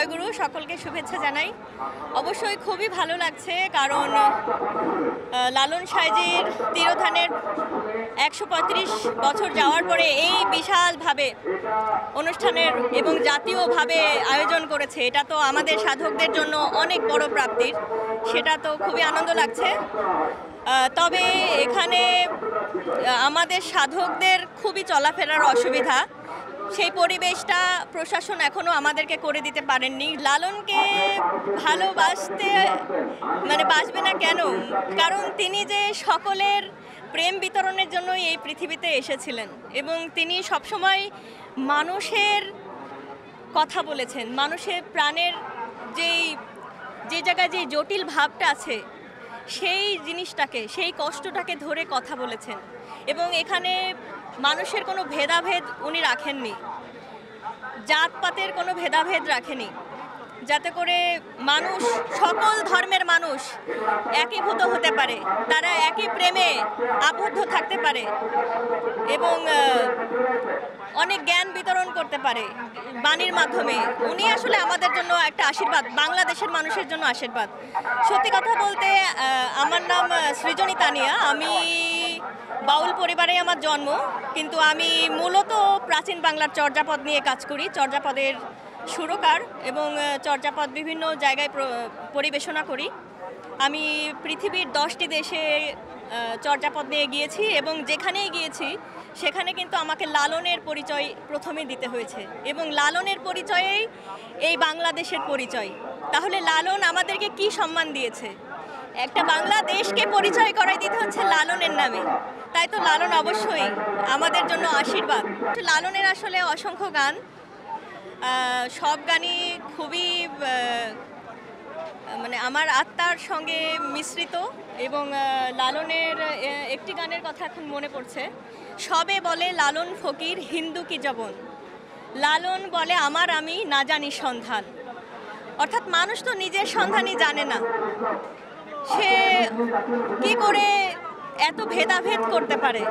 জয়গুরু সকলকে শুভেচ্ছা জানাই। অবশ্যই খুবই ভালো লাগছে, কারণ লালন সাঁইজির তিরোধানের ১৩৫ বছর যাওয়ার পরে এই বিশালভাবে অনুষ্ঠানের এবং জাতীয়ভাবে আয়োজন করেছে, এটা তো আমাদের সাধকদের জন্য অনেক বড় প্রাপ্তির। সেটা তো খুবই আনন্দ লাগছে। তবে এখানে আমাদের সাধকদের খুবই চলাফেরার অসুবিধা, সেই পরিবেশটা প্রশাসন এখনও আমাদেরকে করে দিতে পারেননি। লালনকে ভালোবাসতে বাসবে না কেন? কারণ তিনি যে সকলের প্রেম বিতরণের জন্য এই পৃথিবীতে এসেছিলেন এবং তিনি সবসময় মানুষের কথা বলেছেন, মানুষের প্রাণের যে জায়গায় যে জটিল ভাবটা আছে সেই জিনিসটাকে, সেই কষ্টটাকে ধরে কথা বলেছেন। এবং এখানে মানুষের কোনো ভেদাভেদ উনি রাখেননি, জাতপাতের কোনো ভেদাভেদ রাখেনি, যাতে করে মানুষ, সকল ধর্মের মানুষ একীভূত হতে পারে, তারা একই প্রেমে আবদ্ধ থাকতে পারে এবং অনেক জ্ঞান বিতরণ করতে পারে বাণীর মাধ্যমে। উনি আসলে আমাদের জন্য একটা আশীর্বাদ, বাংলাদেশের মানুষের জন্য আশীর্বাদ। সত্যি কথা বলতে, আমার নাম সৃজনী তানিয়া, আমি বাউল পরিবারে আমার জন্ম, কিন্তু আমি মূলত প্রাচীন বাংলার চর্যাপদ নিয়ে কাজ করি, চর্যাপদের সুরকার এবং চর্যাপদ বিভিন্ন জায়গায় পরিবেশনা করি। আমি পৃথিবীর 10টি দেশে চর্যাপদ নিয়ে গিয়েছি এবং যেখানেই গিয়েছি সেখানে কিন্তু আমাকে লালনের পরিচয় প্রথমে দিতে হয়েছে এবং লালনের পরিচয়েই এই বাংলাদেশের পরিচয়। তাহলে লালন আমাদেরকে কি সম্মান দিয়েছে? একটা বাংলাদেশকে পরিচয় করাই দিতে হচ্ছে লালনের নামে, তাই তো লালন অবশ্যই আমাদের জন্য আশীর্বাদ। লালনের আসলে অসংখ্য গান, সব গানই খুবই আমার আত্মার সঙ্গে মিশ্রিত এবং লালনের একটি গানের কথা এখন মনে পড়ছে, সবে বলে লালন ফকির হিন্দু কি জবন, লালন বলে আমার আমি না জানি সন্ধান। অর্থাৎ মানুষ তো নিজের সন্ধানই জানে না, সে কি করে এত ভেদাভেদ করতে পারে।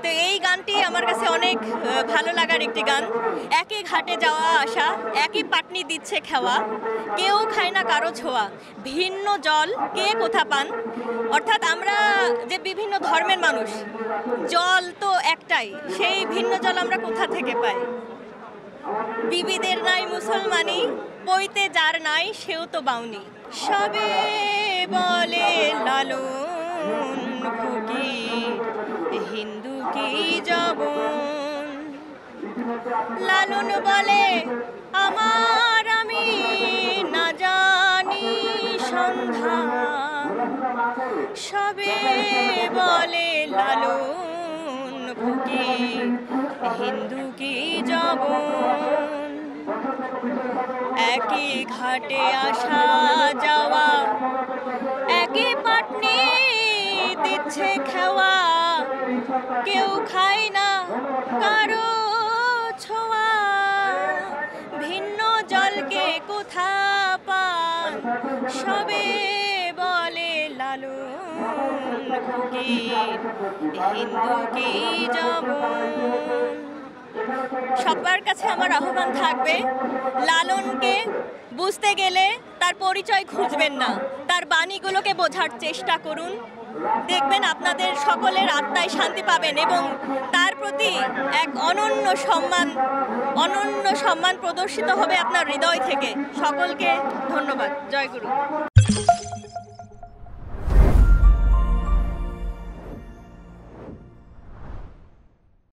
তো এই গানটি আমার কাছে অনেক ভালো লাগার একটি গান। একই ঘাটে যাওয়া আসা, একই পাটনি দিচ্ছে খাওয়া, কেউ খায় না কারো ছোঁয়া, ভিন্ন জল কে কোথা পান। অর্থাৎ আমরা যে বিভিন্ন ধর্মের মানুষ, জল তো একটাই, সেই ভিন্ন জল আমরা কোথা থেকে পাই? বিবিদের নাই মুসলমানি, পইতে যার নাই সেও তো বাউনি। সবে বলে লালন ফকির হিন্দু কি জবন, লালন বলে আমার আমি না জানি সন্ধান। সবে বলে লালন ফকির হিন্দু কি জবন, একই ঘাটে আসা যাওয়া, একই পাটনি দিচ্ছে খাওয়া, কেউ খায় না কারো ছোঁয়া, ভিন্ন জলকে কোথা পান। সবে বলে লালন ফকির হিন্দু কি জবন। সবার কাছে আমার আহ্বান থাকবে, লালনকে বুঝতে গেলে তার পরিচয় খুঁজবেন না, তার বাণীগুলোকে বোঝার চেষ্টা করুন, দেখবেন আপনাদের সকলের আত্মায় শান্তি পাবেন এবং তার প্রতি এক অনন্য সম্মান প্রদর্শিত হবে আপনার হৃদয় থেকে। সকলকে ধন্যবাদ। জয়গুরু।